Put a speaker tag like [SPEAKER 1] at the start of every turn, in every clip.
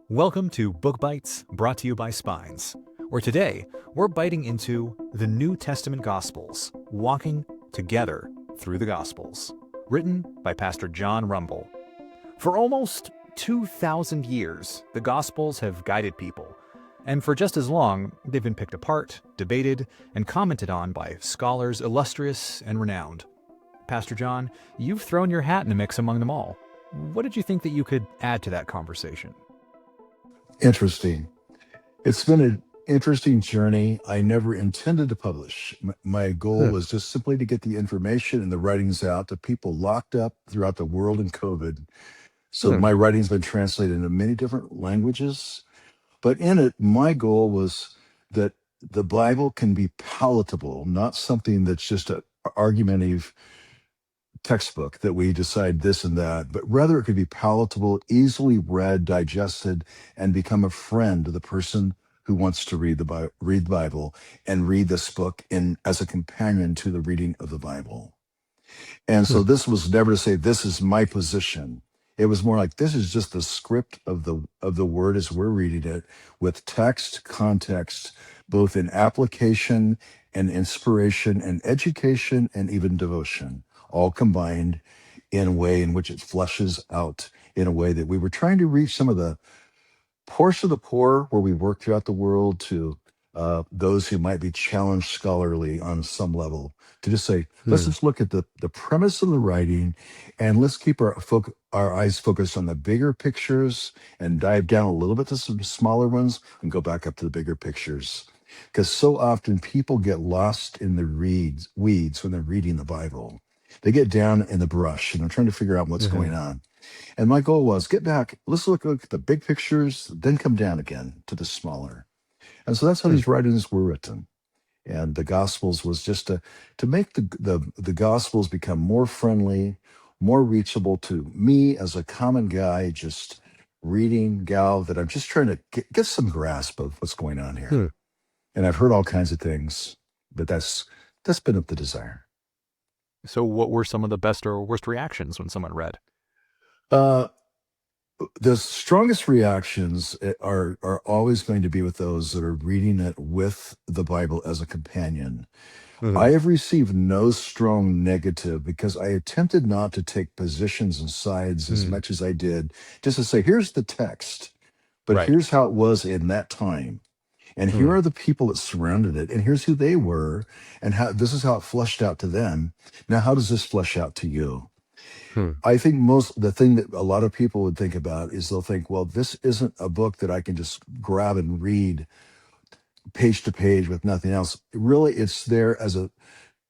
[SPEAKER 1] Welcome to Book Bites, brought to you by Spines, where today we're biting into the New Testament Gospels, walking together through the Gospels, written by Pastor John Rumble. For almost 2,000 years, the Gospels have guided people, and for just as long, they've been picked apart, debated, and commented on by scholars illustrious and renowned. Pastor John, you've thrown your hat in the mix among them all. What did you think that you could add to that conversation?
[SPEAKER 2] Interesting. It's been an interesting journey. I never intended to publish. My goal
[SPEAKER 1] Hmm.
[SPEAKER 2] was just simply to get the information and the writings out to people locked up throughout the world in COVID. So
[SPEAKER 1] Hmm.
[SPEAKER 2] my writing's been translated into many different languages. But in it, my goal was that the Bible can be palatable, not something that's just an argumentative textbook that we decide this and that, but rather it could be palatable, easily read, digested, and become a friend to the person who wants to read the Bible and read this book in as a companion to the reading of the Bible. And
[SPEAKER 1] Hmm.
[SPEAKER 2] so this was never to say this is my position. It was more like this is just the script of the word as we're reading it, with text, context, both in application and inspiration and education and even devotion, all combined in a way in which it flushes out in a way that we were trying to reach some of the poorest of the poor where we work throughout the world to those who might be challenged scholarly on some level, to just say, let's
[SPEAKER 1] Hmm.
[SPEAKER 2] just look at the premise of the writing and let's keep our eyes focused on the bigger pictures and dive down a little bit to some smaller ones and go back up to the bigger pictures. Because so often people get lost in the weeds when they're reading the Bible. They get down in the brush and they're trying to figure out what's
[SPEAKER 1] Mhm.
[SPEAKER 2] going on. And my goal was get back, let's look at the big pictures, then come down again to the smaller. And so that's how
[SPEAKER 1] Hmm.
[SPEAKER 2] these writings were written. And the Gospels was just to make the Gospels become more friendly, more reachable to me as a common guy, just reading gal that I'm just trying to get some grasp of what's going on here.
[SPEAKER 1] Hmm.
[SPEAKER 2] And I've heard all kinds of things, but that's been of the desire.
[SPEAKER 1] So, what were some of the best or worst reactions when someone read?
[SPEAKER 2] Uh, the strongest reactions are always going to be with those that are reading it with the Bible as a companion.
[SPEAKER 1] Mhm.
[SPEAKER 2] I have received no strong negative because I attempted not to take positions and sides as
[SPEAKER 1] Hmm.
[SPEAKER 2] much as I did, just to say, here's the text, but
[SPEAKER 1] Right.
[SPEAKER 2] here's how it was in that time. And here
[SPEAKER 1] Hmm.
[SPEAKER 2] are the people that surrounded it, and here's who they were, and how this is how it flushed out to them. Now, how does this flush out to you?
[SPEAKER 1] Hmm.
[SPEAKER 2] I think most the thing that a lot of people would think about is they'll think, well, this isn't a book that I can just grab and read page to page with nothing else. Really, it's there as a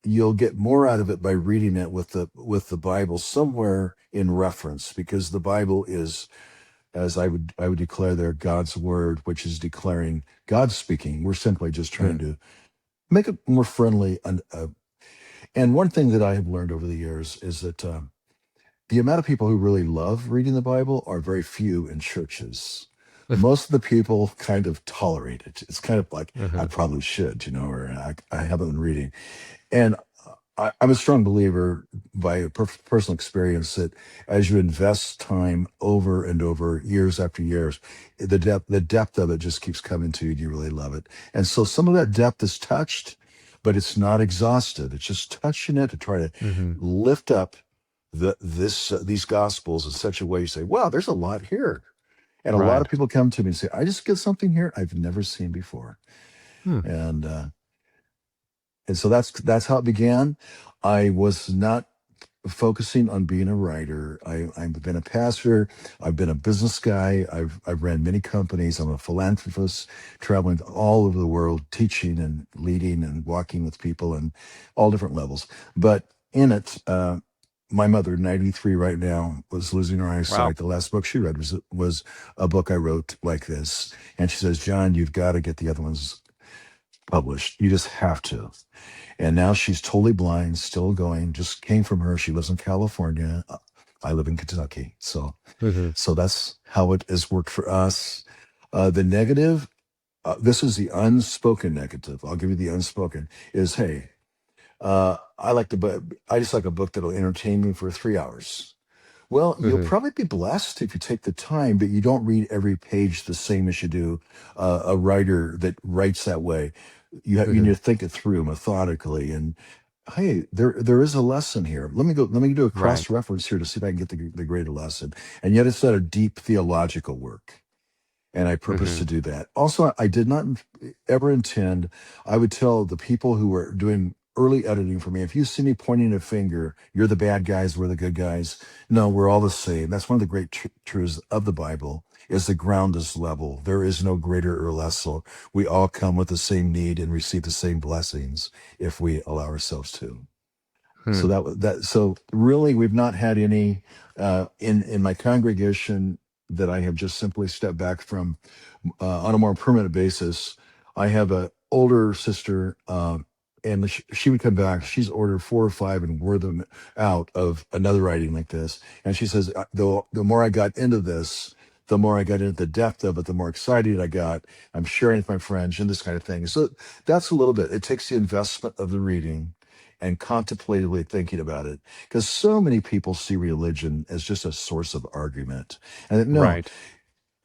[SPEAKER 2] you'll get more out of it by reading it with the Bible somewhere in reference, because the Bible is, as I would declare there, God's word, which is declaring God speaking. We're simply just trying
[SPEAKER 1] Hmm.
[SPEAKER 2] to make it more friendly. And one thing that I have learned over the years is that the amount of people who really love reading the Bible are very few in churches. Most of the people kind of tolerate it. It's kind of like, I
[SPEAKER 1] Uh-huh.
[SPEAKER 2] probably should, or I haven't been reading. And I'm a strong believer by personal experience that as you invest time over and over, years after years, the depth of it just keeps coming to you, and you really love it. And so some of that depth is touched, but it's not exhausted. It's just touching it to try to
[SPEAKER 1] Hmm.
[SPEAKER 2] lift up these gospels in such a way you say, wow, there's a lot here. And a lot
[SPEAKER 1] Right.
[SPEAKER 2] of people come to me and say, I just get something here I've never seen before.
[SPEAKER 1] Hmm.
[SPEAKER 2] And so that's how it began. I was not focusing on being a writer. I've been a pastor. I've been a business guy. I've ran many companies. I'm a philanthropist, traveling all over the world, teaching and leading and walking with people and all different levels. But in it, my mother, 93 right now, was losing her
[SPEAKER 1] Wow.
[SPEAKER 2] eyesight. The last book she read was a book I wrote like this, and she says, "John, you've got to get the other ones published. You just have to." And now she's totally blind, still going, just came from her. She lives in California. I live in Kentucky. So
[SPEAKER 1] Hmm.
[SPEAKER 2] so that's how it has worked for us. The negative, this is the unspoken negative. I'll give you the unspoken is, hey, I just like a book that'll entertain me for 3 hours. Well, you'll
[SPEAKER 3] Hmm.
[SPEAKER 2] probably be blessed if you take the time, but you don't read every page the same as you do a writer that writes that way. You need
[SPEAKER 3] Hmm.
[SPEAKER 2] to think it through methodically. And hey, there is a lesson here. Let me do a
[SPEAKER 3] Right.
[SPEAKER 2] cross reference here to see if I can get the greater lesson. And yet, it's not a deep theological work, and I purpose
[SPEAKER 3] Hmm.
[SPEAKER 2] to do that. Also, I did not ever intend, I would tell the people who were doing early editing for me, if you see me pointing a finger, you're the bad guys, we're the good guys. No, we're all the same. That's one of the great truths of the Bible is the ground is level. There is no greater or lesser. We all come with the same need and receive the same blessings if we allow ourselves to. So
[SPEAKER 3] Hmm.
[SPEAKER 2] so really we've not had any in my congregation that I have just simply stepped back from on a more permanent basis. I have a older sister, and she would come back. She's ordered four or five and wore them out of another writing like this. And she says, the more I got into this, the more I got into the depth of it, the more excited I got. I'm sharing with my friends and this kind of thing. So that's a little bit. It takes the investment of the reading and contemplatively thinking about it, because so many people see religion as just a source of argument. And no,
[SPEAKER 3] Right.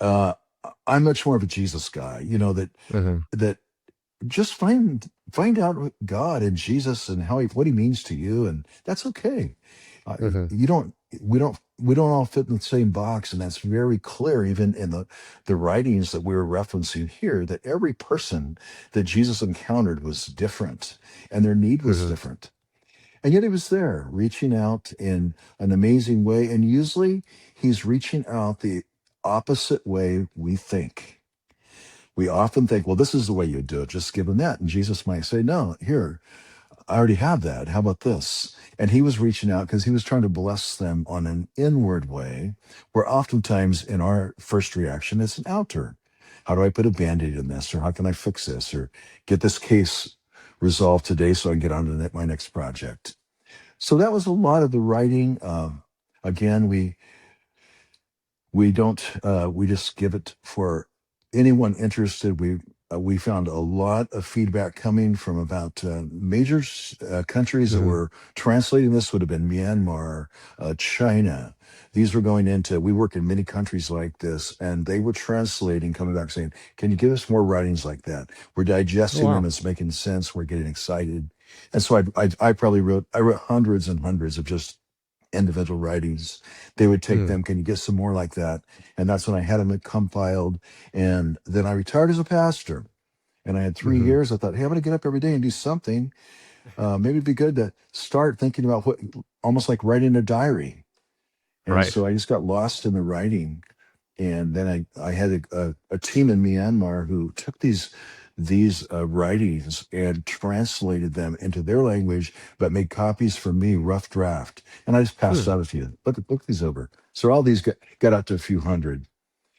[SPEAKER 2] uh, I'm much more of a Jesus guy. You know
[SPEAKER 3] Hmm.
[SPEAKER 2] that just find out what God and Jesus and what he means to you, and that's okay.
[SPEAKER 3] Hmm.
[SPEAKER 2] You don't we don't all fit in the same box, and that's very clear even in the writings that we were referencing here. That every person that Jesus encountered was different, and their need was
[SPEAKER 3] Hmm.
[SPEAKER 2] different. And yet he was there, reaching out in an amazing way. And usually he's reaching out the opposite way we think. We often think, well, this is the way you do it, just give them that. And Jesus might say, no, here, I already have that. How about this? And he was reaching out because he was trying to bless them on an inward way, where oftentimes in our first reaction, it's an outer. How do I put a band aid in this? Or how can I fix this? Or get this case resolved today so I can get on to my next project? So that was a lot of the writing. Again, we don't we just give it for anyone interested. We found a lot of feedback coming from about major countries that
[SPEAKER 3] Hmm.
[SPEAKER 2] were translating. This would have been Myanmar, China. These were going into. We work in many countries like this, and they were translating, coming back saying, "Can you give us more writings like that? We're
[SPEAKER 3] Oh,
[SPEAKER 2] digesting them.
[SPEAKER 3] wow.
[SPEAKER 2] It's making sense. We're getting excited." And so I probably I wrote hundreds and hundreds of just individual writings. They would take
[SPEAKER 3] Hmm.
[SPEAKER 2] them, can you get some more like that? And that's when I had them compiled. And then I retired as a pastor. And I had three
[SPEAKER 3] Hmm.
[SPEAKER 2] years. I thought, hey, I'm going to get up every day and do something. Maybe it'd be good to start thinking about what, almost like writing a diary. And
[SPEAKER 3] Right.
[SPEAKER 2] so I just got lost in the writing. And then I had a team in Myanmar who took these writings and translated them into their language, but made copies for me, rough draft. And I just passed
[SPEAKER 3] Hmm.
[SPEAKER 2] out a few. Look these over. So all these got out to a few hundred.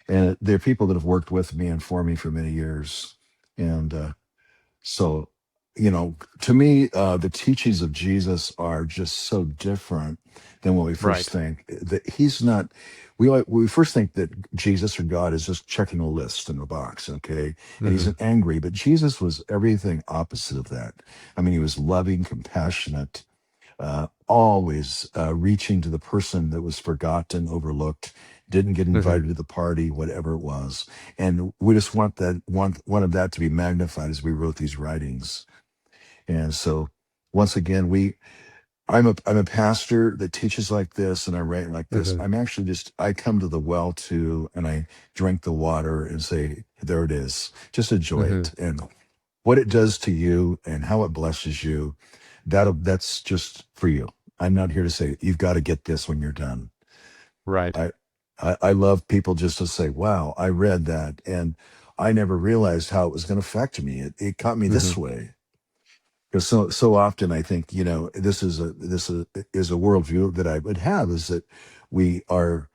[SPEAKER 2] And they're people that have worked with me and for me for many years. And so, to me, the teachings of Jesus are just so different than what we first
[SPEAKER 3] Right.
[SPEAKER 2] think. That he's not. We first think that Jesus or God is just checking a list in a box, okay, and he's
[SPEAKER 3] Hmm.
[SPEAKER 2] an angry. But Jesus was everything opposite of that. I mean, he was loving, compassionate, always reaching to the person that was forgotten, overlooked, didn't get
[SPEAKER 3] Hmm.
[SPEAKER 2] invited to the party, whatever it was. And we just wanted that to be magnified as we wrote these writings. And so once again, I'm a pastor that teaches like this and I write like this.
[SPEAKER 3] Hmm.
[SPEAKER 2] I'm actually just I come to the well too and I drink the water and say, there it is. Just enjoy
[SPEAKER 3] Hmm.
[SPEAKER 2] it. And what it does to you and how it blesses you, that's just for you. I'm not here to say you've got to get this when you're done.
[SPEAKER 3] Right.
[SPEAKER 2] I, I love people just to say, wow, I read that and I never realized how it was going to affect me. It caught me
[SPEAKER 3] Hmm.
[SPEAKER 2] this way. Because so often I think, this is a worldview that I would have is that we are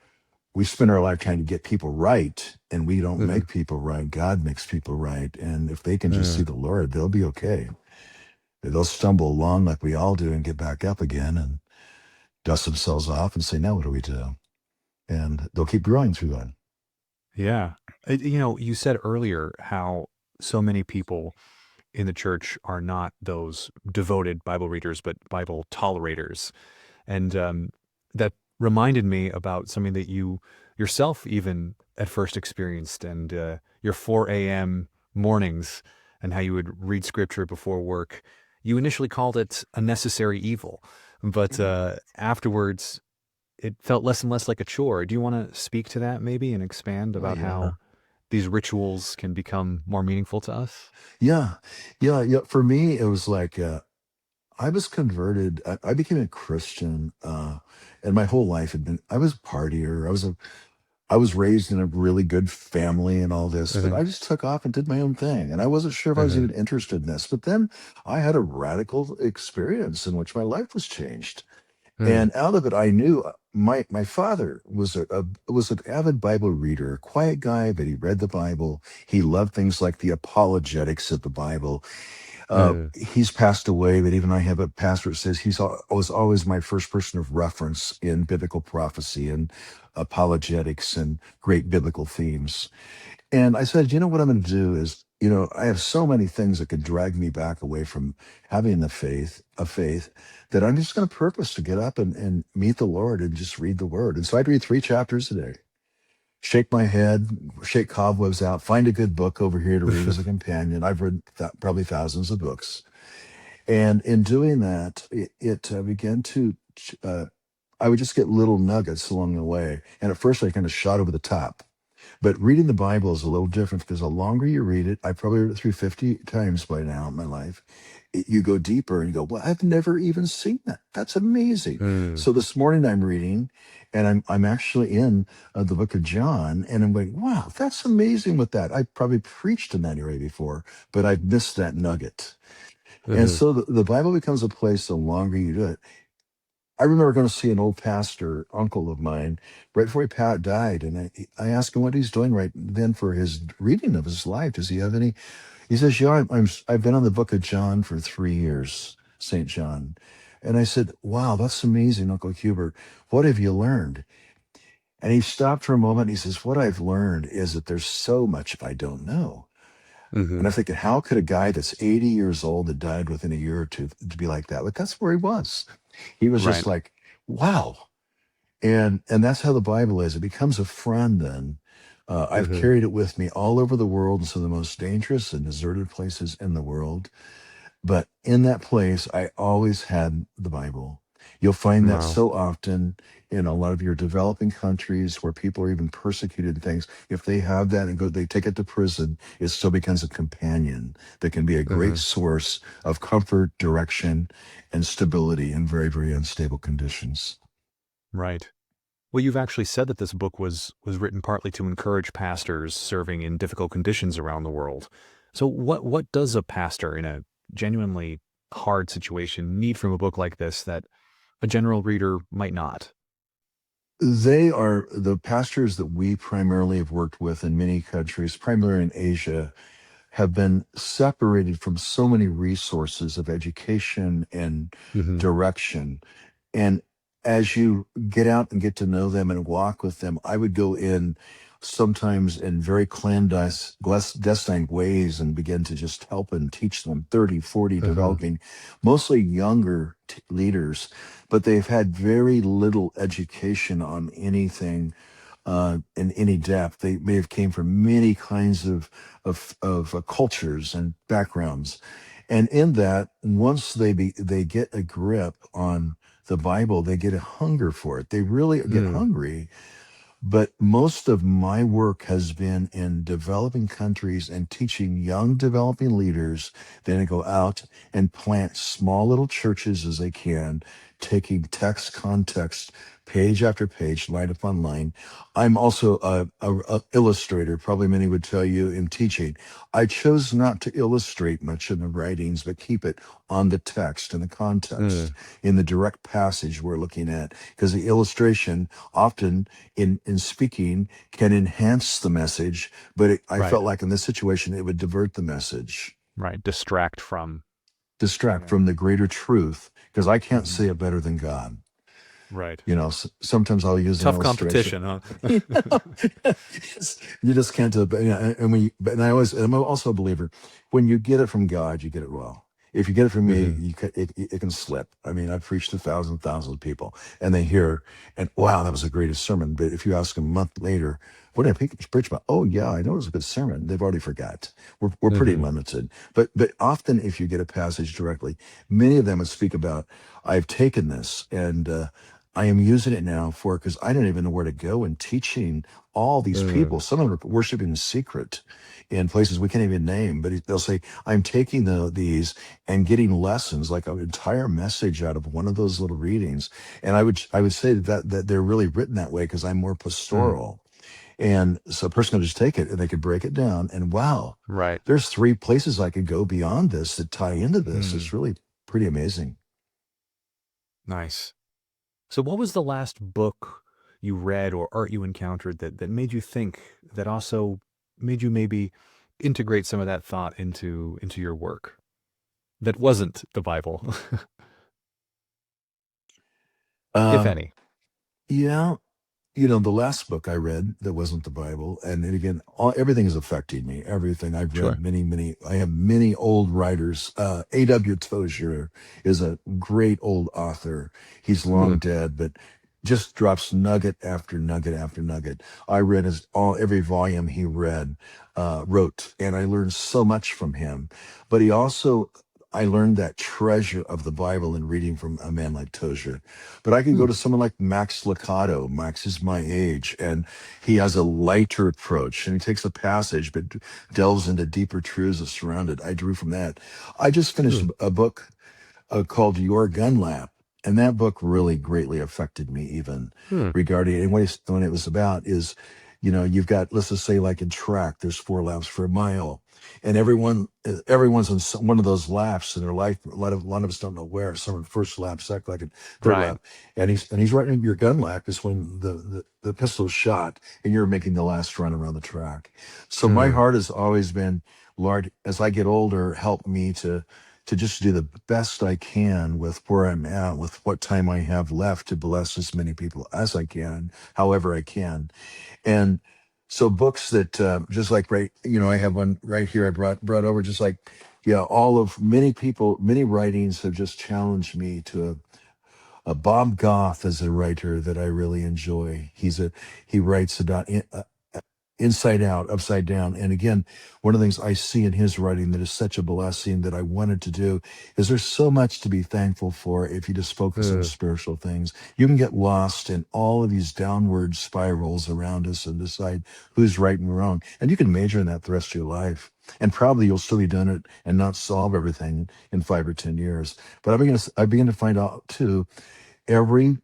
[SPEAKER 2] we spend our lifetime to get people right and we don't
[SPEAKER 3] Hmm.
[SPEAKER 2] make people right. God makes people right. And if they can just see
[SPEAKER 3] Hmm.
[SPEAKER 2] the Lord, they'll be okay. They'll stumble along like we all do and get back up again and dust themselves off and say, now what do we do? And they'll keep growing through that.
[SPEAKER 1] Yeah. You said earlier how so many people in the church are not those devoted Bible readers, but Bible tolerators. And that reminded me about something that you yourself even at first experienced, and your 4 a.m. mornings and how you would read scripture before work. You initially called it a necessary evil, but afterwards it felt less and less like a chore. Do you want to speak to that maybe and expand
[SPEAKER 2] Oh
[SPEAKER 1] about
[SPEAKER 2] yeah.
[SPEAKER 1] how these rituals can become more meaningful to us?
[SPEAKER 2] Yeah. Yeah. Yeah. For me, it was like, I was converted. I became a Christian, and my whole life had been. I was a partier. I was raised in a really good family and all this, but
[SPEAKER 3] Hmm.
[SPEAKER 2] I just took off and did my own thing, and I wasn't sure if I was
[SPEAKER 3] Hmm.
[SPEAKER 2] even interested in this. But then I had a radical experience in which my life was changed,
[SPEAKER 3] Hmm.
[SPEAKER 2] and out of it, I knew my father was was an avid Bible reader, a quiet guy, but he read the Bible. He loved things like the apologetics of the Bible.
[SPEAKER 3] Hmm.
[SPEAKER 2] He's passed away, but even I have a pastor that says was always my first person of reference in biblical prophecy and apologetics and great biblical themes. And I said, you know what I'm going to do is, I have so many things that could drag me back away from having a faith, that I'm just going to purpose to get up and meet the Lord and just read the Word. And so I'd read 3 chapters a day, shake my head, shake cobwebs out, find a good book over here to read as a companion. I've read probably thousands of books. And in doing that, it began to, uh, I would just get little nuggets along the way. And at first, I kind of shot over the top. But reading the Bible is a little different because the longer you read it, I probably read it through 50 times by now in my life. You go deeper and you go, well, I've never even seen that. That's amazing.
[SPEAKER 3] Hmm.
[SPEAKER 2] So this morning I'm reading, and I'm actually in the book of John, and I'm going, wow, that's amazing with that. I probably preached in that area before, but I've missed that nugget. And
[SPEAKER 3] Hmm.
[SPEAKER 2] so the Bible becomes a place the longer you do it. I remember going to see an old pastor, uncle of mine, right before died, and I asked him what he's doing right then for his reading of his life. Does he have any? He says, "Yeah, I've been on the Book of John for 3 years, Saint John." And I said, "Wow, that's amazing, Uncle Hubert. What have you learned?" And he stopped for a moment. And he says, "What I've learned is that there's so much I don't know."
[SPEAKER 3] Hmm.
[SPEAKER 2] And I'm thinking, how could a guy that's 80 years old that died within a year or two to be like that? But that's where he was. He was
[SPEAKER 3] Right.
[SPEAKER 2] just like, wow. And that's how the Bible is. It becomes a friend then. I've
[SPEAKER 3] Hmm.
[SPEAKER 2] carried it with me all over the world in some of the most dangerous and deserted places in the world. But in that place, I always had the Bible. You'll find that
[SPEAKER 3] Wow.
[SPEAKER 2] so often in a lot of your developing countries where people are even persecuted and things. If they have that and they take it to prison, it still becomes a companion that can be a great
[SPEAKER 3] Hmm.
[SPEAKER 2] source of comfort, direction, and stability in very, very unstable conditions.
[SPEAKER 1] Right. Well, you've actually said that this book was written partly to encourage pastors serving in difficult conditions around the world. So what does a pastor in a genuinely hard situation need from a book like this that a general reader might not?
[SPEAKER 2] They are the pastors that we primarily have worked with in many countries, primarily in Asia, have been separated from so many resources of education and
[SPEAKER 3] Hmm.
[SPEAKER 2] direction. And as you get out and get to know them and walk with them, I would go in sometimes in very clandestine ways and begin to just help and teach them 30, 40
[SPEAKER 3] Hmm.
[SPEAKER 2] developing, mostly younger leaders, but they've had very little education on anything in any depth. They may have came from many kinds of cultures and backgrounds, and in that, once they get a grip on the Bible, they get a hunger for it. They really get
[SPEAKER 3] Hmm.
[SPEAKER 2] hungry. But most of my work has been in developing countries and teaching young developing leaders then to go out and plant small little churches as they can, taking text context, page after page, line upon line. I'm also a illustrator, probably many would tell you in teaching. I chose not to illustrate much in the writings, but keep it on the text and the context
[SPEAKER 3] Hmm.
[SPEAKER 2] in the direct passage we're looking at, because the illustration often in speaking can enhance the message, but I
[SPEAKER 1] Right.
[SPEAKER 2] felt like in this situation it would divert the message,
[SPEAKER 1] Right. Distract from.
[SPEAKER 2] distract
[SPEAKER 1] Yeah.
[SPEAKER 2] from the greater truth, because I can't
[SPEAKER 1] Mhm.
[SPEAKER 2] say it better than God.
[SPEAKER 1] Right.
[SPEAKER 2] Sometimes I'll use an
[SPEAKER 1] Tough
[SPEAKER 2] illustration.
[SPEAKER 1] competition, huh?
[SPEAKER 2] You know, you just can't do it. But, and I always, and I'm also a believer. When you get it from God, you get it well. If you get it from me,
[SPEAKER 3] Hmm.
[SPEAKER 2] it can slip. I mean, I've preached to thousands of people, and they hear, and wow, that was the greatest sermon. But if you ask them a month later, what did I preach about? Oh yeah, I know it was a good sermon. They've already forgot. We're pretty
[SPEAKER 3] Hmm.
[SPEAKER 2] limited. But often, if you get a passage directly, many of them would speak about, I've taken this and I am using it now for, because I don't even know where to go in teaching all these people.
[SPEAKER 3] Mm.
[SPEAKER 2] Some of them are worshiping in secret in places we can't even name, but they'll say, I'm taking these and getting lessons, like an entire message out of one of those little readings. And I would say that they're really written that way because I'm more
[SPEAKER 3] Mm.
[SPEAKER 2] pastoral. And so a person can just take it and they could break it down. And wow,
[SPEAKER 3] Right.
[SPEAKER 2] there's three places I could go beyond this that tie into this.
[SPEAKER 3] Mm.
[SPEAKER 2] It's really pretty amazing.
[SPEAKER 1] Nice. So, what was the last book you read or art you encountered that made you think, that also made you maybe integrate some of that thought into your work that wasn't the Bible, if
[SPEAKER 2] Um,
[SPEAKER 1] any?
[SPEAKER 2] yeah, the last book I read that wasn't the Bible, and again, everything is affecting me. Everything I've read,
[SPEAKER 1] Sure.
[SPEAKER 2] many. I have many old writers. A.W. Tozier is a great old author. He's
[SPEAKER 1] Hmm.
[SPEAKER 2] long dead, but just drops nugget after nugget after nugget. I read every volume he wrote, and I learned so much from him. But he also, I learned that treasure of the Bible in reading from a man like Tozier. But I could go
[SPEAKER 1] Hmm.
[SPEAKER 2] to someone like Max Lucado. Max is my age, and he has a lighter approach, and he takes a passage but delves into deeper truths that surround it. I drew from that. I just finished
[SPEAKER 3] Mm.
[SPEAKER 2] a book called Your Gun Lap. And that book really greatly affected me, even
[SPEAKER 3] Mm.
[SPEAKER 2] regarding, and what it was about is, you've got, let's just say, like in track, there's 4 laps for a mile. And everyone's in one of those laps in their life. A lot of us don't know where. Some are first lap, second lap, and third
[SPEAKER 1] Right.
[SPEAKER 2] lap. And he's writing your gun lap is when the pistol's shot and you're making the last run around the track. So my
[SPEAKER 3] Mm.
[SPEAKER 2] heart has always been, Lord, as I get older, help me to just do the best I can with where I'm at, with what time I have left to bless as many people as I can, however I can. And so books that just like I have one right here I brought over, just like, yeah, all of many people, many writings have just challenged me to a Bob Goff as a writer that I really enjoy. He writes about inside out, upside down. And again, one of the things I see in his writing that is such a blessing that I wanted to do is there's so much to be thankful for if you just focus on
[SPEAKER 3] Mm.
[SPEAKER 2] spiritual things. You can get lost in all of these downward spirals around us and decide who's right and wrong. And you can major in that the rest of your life. And probably you'll still be doing it and not solve everything in 5 or 10 years. But I begin to find out too, every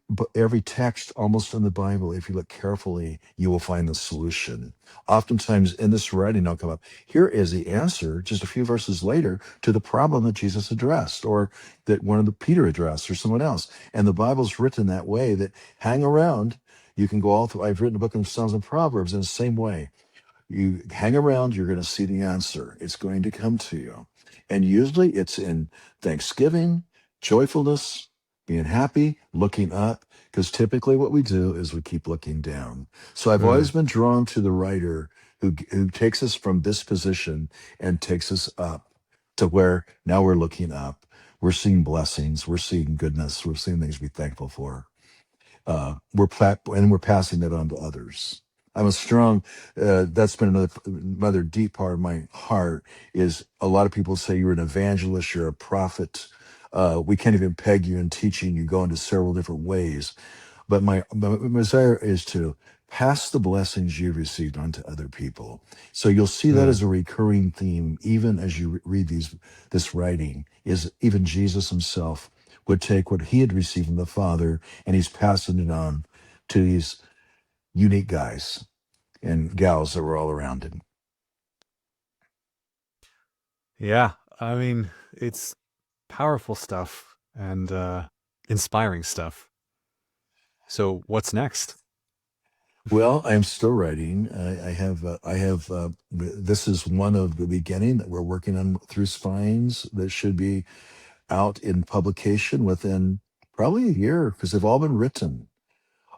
[SPEAKER 2] text almost in the Bible, if you look carefully, you will find the solution. Oftentimes in this writing, I'll come up, here is the answer just a few verses later to the problem that Jesus addressed, or that one of the Peter addressed, or someone else. And the Bible's written that way, that hang around. You can go all through. I've written a book of Psalms and Proverbs in the same way. You hang around, you're going to see the answer. It's going to come to you. And usually it's in thanksgiving, joyfulness, being happy, looking up, because typically what we do is we keep looking down. So I've
[SPEAKER 3] Mm.
[SPEAKER 2] always been drawn to the writer who takes us from this position and takes us up to where now we're looking up. We're seeing blessings, we're seeing goodness, we're seeing things to be thankful for. And we're passing that on to others. I'm a strong. That's been another deep part of my heart. Is a lot of people say you're an evangelist, you're a prophet. We can't even peg you in teaching. You go into several different ways. But my desire is to pass the blessings you've received on to other people. So you'll see that
[SPEAKER 3] Mm.
[SPEAKER 2] as a recurring theme, even as you read this writing. Is even Jesus himself would take what he had received from the Father and he's passing it on to these unique guys and gals that were all around him.
[SPEAKER 1] Yeah. I mean, it's powerful stuff and inspiring stuff. So, what's next?
[SPEAKER 2] Well, I'm still writing. This is one of the beginning that we're working on through Spines that should be out in publication within probably a year because they've all been written.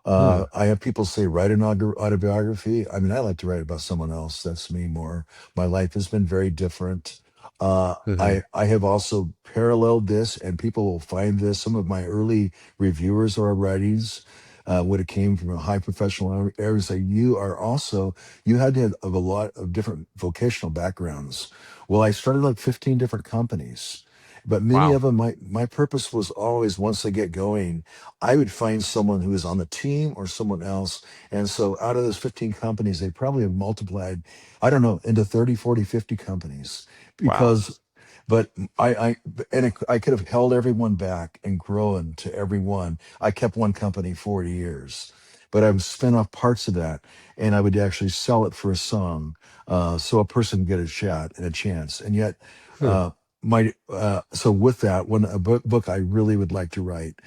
[SPEAKER 3] Mm.
[SPEAKER 2] I have people say, write an autobiography. I mean, I like to write about someone else. That's me more. My life has been very different. I have also paralleled this, and people will find this. Some of my early reviewers of our writings would have came from a high professional area. Say you had to have a lot of different vocational backgrounds. Well, I started like 15 different companies, but many
[SPEAKER 3] Wow.
[SPEAKER 2] of them, my purpose was always once they get going, I would find someone who is on the team or someone else. And so out of those 15 companies, they probably have multiplied, I don't know, into 30, 40, 50 companies
[SPEAKER 3] Wow.
[SPEAKER 2] because but I could have held everyone back and grown to everyone. I kept one company 40 years, but I would spin off parts of that, and I would actually sell it for a song, so a person can get a shot and a chance. And yet,
[SPEAKER 3] Hmm.
[SPEAKER 2] my so with that, one a book I really would like to write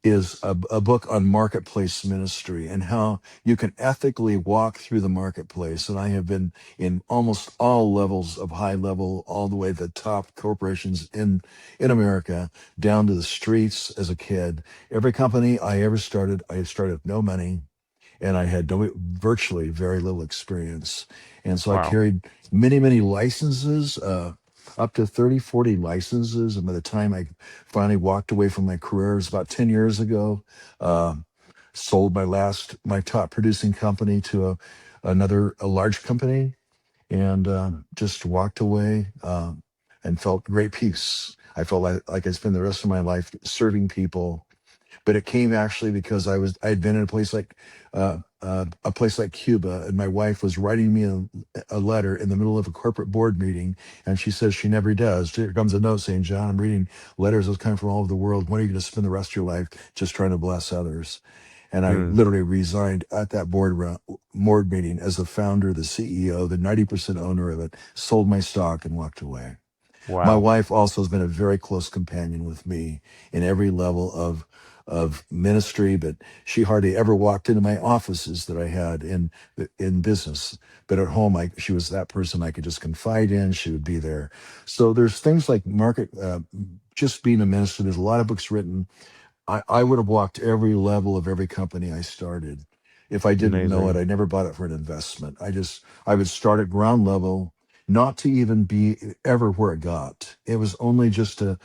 [SPEAKER 2] is a book on marketplace ministry and how you can ethically walk through the marketplace. And I have been in almost all levels of high level, all the way to the top corporations in America, down to the streets as a kid. Every company I started with no money, and I had virtually very little experience. And so I
[SPEAKER 3] Wow.
[SPEAKER 2] carried many, many licenses, up to 30, 40 licenses. And by the time I finally walked away from my career, it was about 10 years ago, uh, sold my top producing company to a large company, and just walked away, and felt great peace. I felt like I spent the rest of my life serving people, but it came actually because I had been in a place like Cuba, and my wife was writing me a letter in the middle of a corporate board meeting, and she says she never does. Here comes a note saying, "John, I'm reading letters that come from all over the world. When are you going to spend the rest of your life just trying to bless others?" And I
[SPEAKER 3] Hmm.
[SPEAKER 2] literally resigned at that board meeting as the founder, the CEO, the 90% owner of it, sold my stock and walked away. My
[SPEAKER 3] Wow.
[SPEAKER 2] wife also has been a very close companion with me in every level of ministry, but she hardly ever walked into my offices that I had in business. But at home, she was that person I could just confide in. She would be there. So there's things like just being a minister. There's a lot of books written. I would have walked every level of every company I started. If I didn't know it,
[SPEAKER 3] Amazing.
[SPEAKER 2] I never bought it for an investment. I would start at ground level, not to even be ever where it got. It was only just to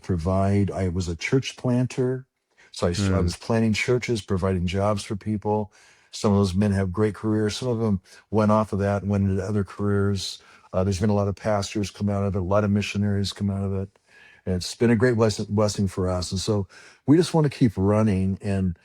[SPEAKER 2] provide. I was a church planter. So I
[SPEAKER 3] Hmm.
[SPEAKER 2] was planting churches, providing jobs for people. Some of those men have great careers. Some of them went off of that and went into other careers. There's been a lot of pastors come out of it, a lot of missionaries come out of it. And it's been a great blessing for us. And so we just want to keep running, and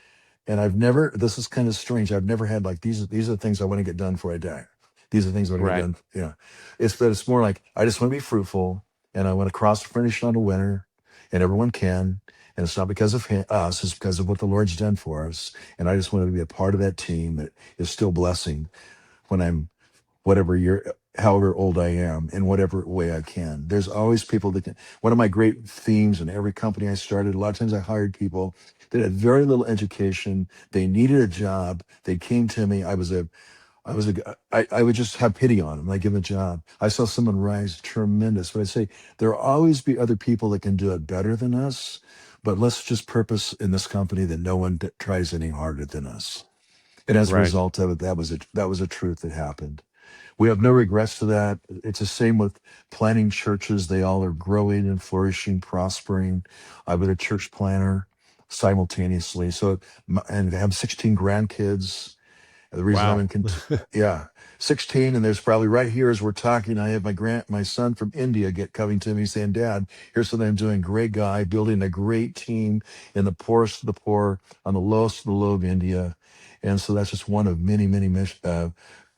[SPEAKER 2] I've never, this is kind of strange, I've never had like these are the things I want to get done before I die. These are the things I want to get
[SPEAKER 3] Right.
[SPEAKER 2] done. It's more like I just want to be fruitful, and I want to cross the finish line a winner, and everyone can. And it's not because of us, it's because of what the Lord's done for us. And I just want to be a part of that team that is still blessing when I'm whatever year, however old I am, in whatever way I can. There's always people that can. One of my great themes in every company I started, a lot of times I hired people that had very little education. They needed a job. They came to me. I would just have pity on them. I give them a job. I saw someone rise tremendous, but I say there'll always be other people that can do it better than us. But let's just purpose in this company that no one tries any harder than us. And as a
[SPEAKER 3] Right.
[SPEAKER 2] result of it, that was a truth that happened. We have no regrets to that. It's the same with planting churches. They all are growing and flourishing, prospering. I've been a church planner simultaneously. And I have 16 grandkids. The reason I'm
[SPEAKER 3] Wow.
[SPEAKER 2] in, yeah, 16, and there's probably right here as we're talking, I have my son from India coming to me saying, "Dad, here's what I'm doing. Great guy, building a great team in the poorest of the poor, on the lowest of the low of India." And so that's just one of many, many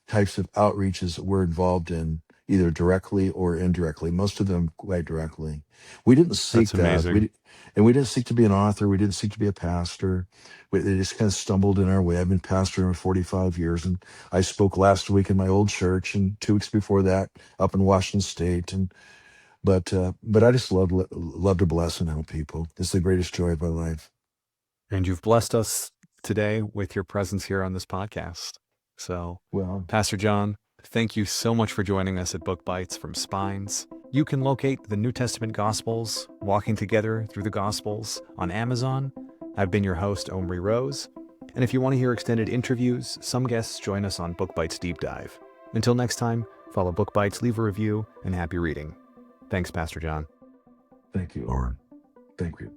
[SPEAKER 2] types of outreaches that we're involved in, either directly or indirectly. Most of them quite directly. We didn't seek
[SPEAKER 3] That's
[SPEAKER 2] that.
[SPEAKER 3] amazing.
[SPEAKER 2] And we didn't seek to be an author. We didn't seek to be a pastor. They just kind of stumbled in our way. I've been pastoring for 45 years, and I spoke last week in my old church, and 2 weeks before that up in Washington State. But I just love to bless and help people. It's the greatest joy of my life.
[SPEAKER 1] And you've blessed us today with your presence here on this podcast. So,
[SPEAKER 2] Well,
[SPEAKER 1] Pastor John, thank you so much for joining us at Book Bites from Spines. You can locate the New Testament Gospels, Walking Together Through the Gospels, on Amazon. I've been your host, Omri Rose. And if you want to hear extended interviews, some guests join us on Book Bites Deep Dive. Until next time, follow Book Bites, leave a review, and happy reading. Thanks, Pastor John.
[SPEAKER 2] Thank you, Lord. Thank you.